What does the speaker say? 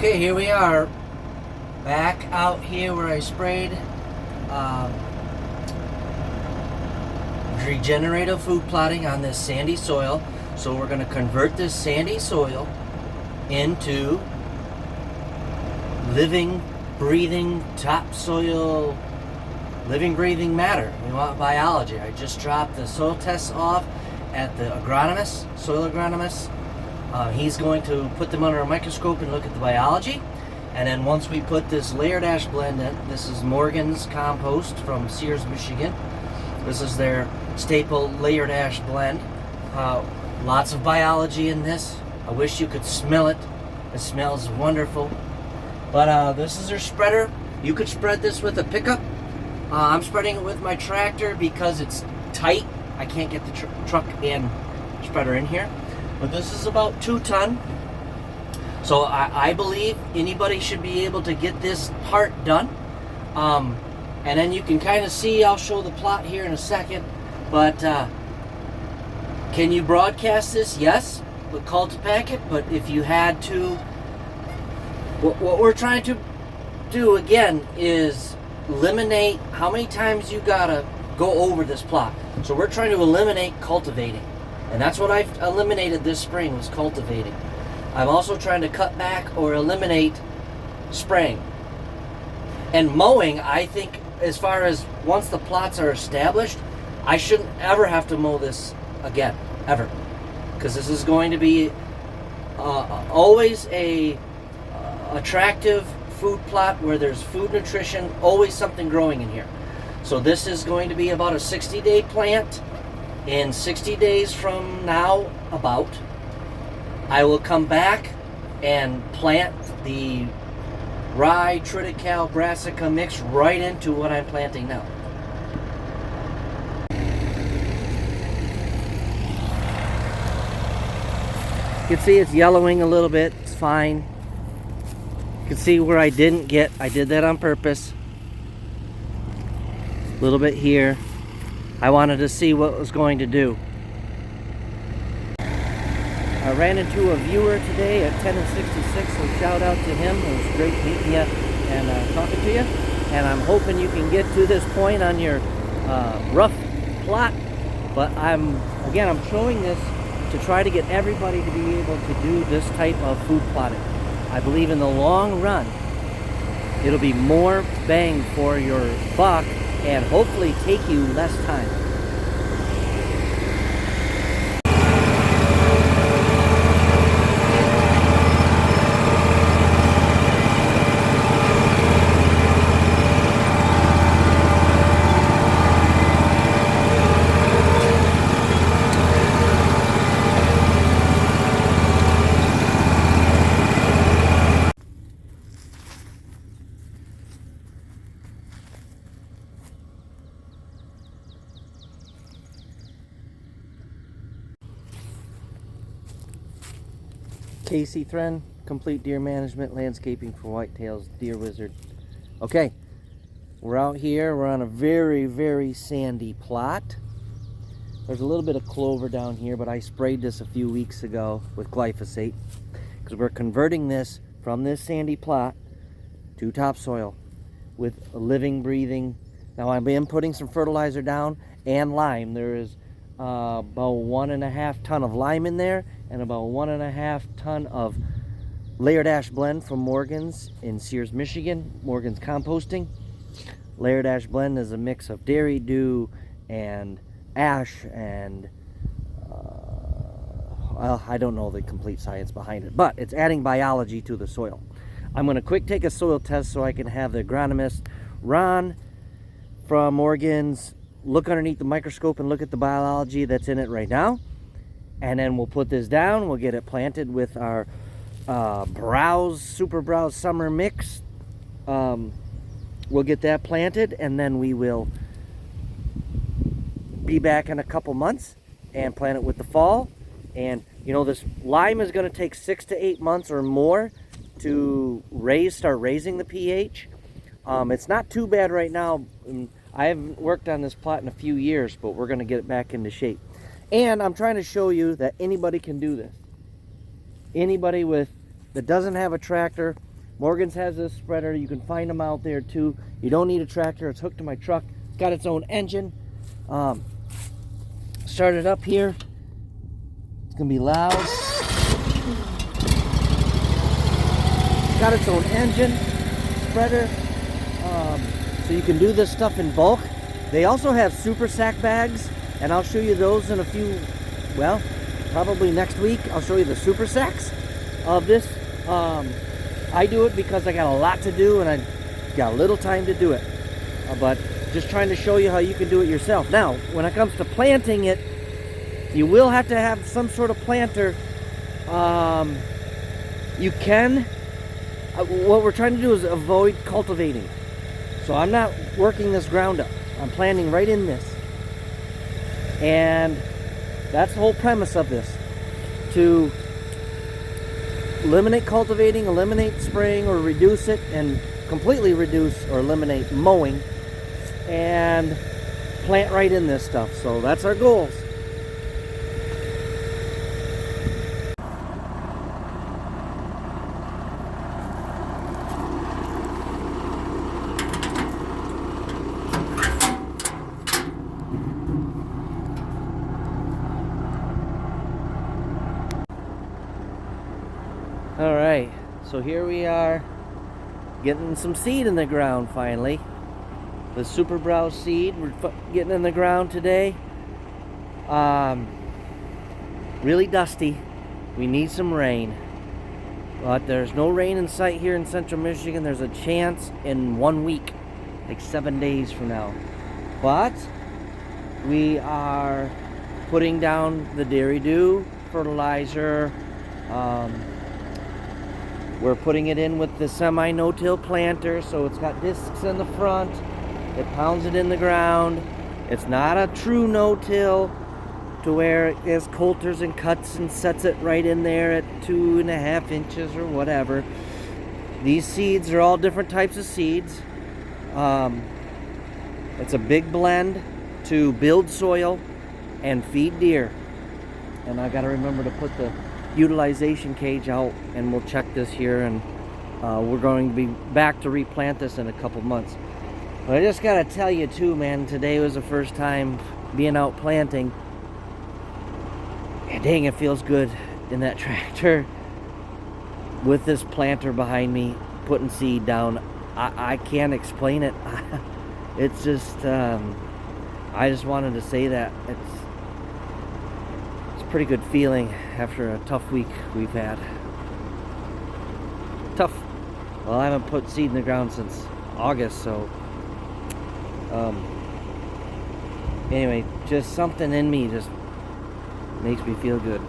Okay, here we are back out here where I sprayed regenerative food plotting on this sandy soil. So we're going to convert this sandy soil into living, breathing topsoil, living, breathing matter. We want biology. I just dropped the soil tests off at the agronomist, soil agronomist. He's going to put them under a microscope and look at the biology. And then once we put this layered ash blend in, this is Morgan's compost from Sears, Michigan. This is their staple layered ash blend. Lots of biology in this. I wish you could smell it. It smells wonderful. But this is their spreader. You could spread this with a pickup. I'm spreading it with my tractor because it's tight. I can't get the truck and spreader in here. But this is about 2 ton. So I believe anybody should be able to get this part done. And then you can kind of see, I'll show the plot here in a second. But can you broadcast this? Yes, with call to packet. But if you had to, what we're trying to do again is eliminate how many times you gotta go over this plot. So we're trying to eliminate cultivating. And that's what I've eliminated this spring, was cultivating. I'm also trying to cut back or eliminate spraying. And mowing, I think, as far as once the plots are established, I shouldn't ever have to mow this again, ever. Because this is going to be always a attractive food plot where there's food nutrition, always something growing in here. So this is going to be about a 60-day plant. In 60 days from now, I will come back and plant the rye, triticale, brassica mix right into what I'm planting now. You can see it's yellowing a little bit. It's fine. You can see where I did that on purpose. A little bit here. I wanted to see what it was going to do. I ran into a viewer today at 10 and 66, so shout out to him. It was great meeting you and talking to you. And I'm hoping you can get to this point on your rough plot. But I'm showing this to try to get everybody to be able to do this type of food plotting. I believe in the long run, it'll be more bang for your buck and hopefully take you less time. Casey Thren, Complete Deer Management, Landscaping for Whitetails, Deer Wizard. Okay, we're out here. We're on a very, very sandy plot. There's a little bit of clover down here, but I sprayed this a few weeks ago with glyphosate because we're converting this from this sandy plot to topsoil with a living, breathing. Now I've been putting some fertilizer down and lime. There is about 1.5 ton of lime in there and about 1.5 ton of layered ash blend from Morgan's in Sears, Michigan. Morgan's composting. Layered ash blend is a mix of dairy dew and ash and well, I don't know the complete science behind it, but it's adding biology to the soil. I'm going to quick take a soil test so I can have the agronomist Ron from Morgan's look underneath the microscope and look at the biology that's in it right now. And then we'll put this down. We'll get it planted with our Super Browse Summer Mix. We'll get that planted, and then we will be back in a couple months and plant it with the fall. And you know, this lime is going to take 6 to 8 months or more to start raising the pH. It's not too bad right now. I haven't worked on this plot in a few years, but we're going to get it back into shape. And I'm trying to show you that anybody can do this. Anybody that doesn't have a tractor Morgan's has this spreader. You can find them out there too. You don't need a tractor. It's hooked to my truck. Got its own engine. Start it up here. It's gonna be loud. Got its own engine, spreader. So you can do this stuff in bulk. They also have super sack bags, and I'll show you those in a few, well, probably next week. I'll show you the super sacks of this. I do it because I got a lot to do and I got a little time to do it. But just trying to show you how you can do it yourself. Now, when it comes to planting it, you will have to have some sort of planter. You can, what we're trying to do is avoid cultivating. So I'm not working this ground up. I'm planting right in this. And that's the whole premise of this. To eliminate cultivating, eliminate spraying, or reduce it, and completely reduce or eliminate mowing, and plant right in this stuff. So that's our goals. Alright, so here we are getting some seed in the ground finally. The super browse seed we're getting in the ground today. Really dusty. We need some rain. But there's no rain in sight here in central Michigan. There's a chance in 1 week, like 7 days from now. But we are putting down the dairy dew fertilizer. We're putting it in with the semi no-till planter, so it's got discs in the front. It pounds it in the ground. It's not a true no-till to where it has coulters and cuts and sets it right in there at 2.5 inches or whatever. These seeds are all different types of seeds. It's a big blend to build soil and feed deer. And I got to remember to put the utilization cage out, and we'll check this here, and we're going to be back to replant this in a couple months. But I just gotta tell you too, man, today was the first time being out planting, and dang, it feels good in that tractor with this planter behind me putting seed down. I can't explain it. It's just I just wanted to say that it's a pretty good feeling after a tough week we've had. Tough. Well, I haven't put seed in the ground since August, so anyway, just something in me just makes me feel good.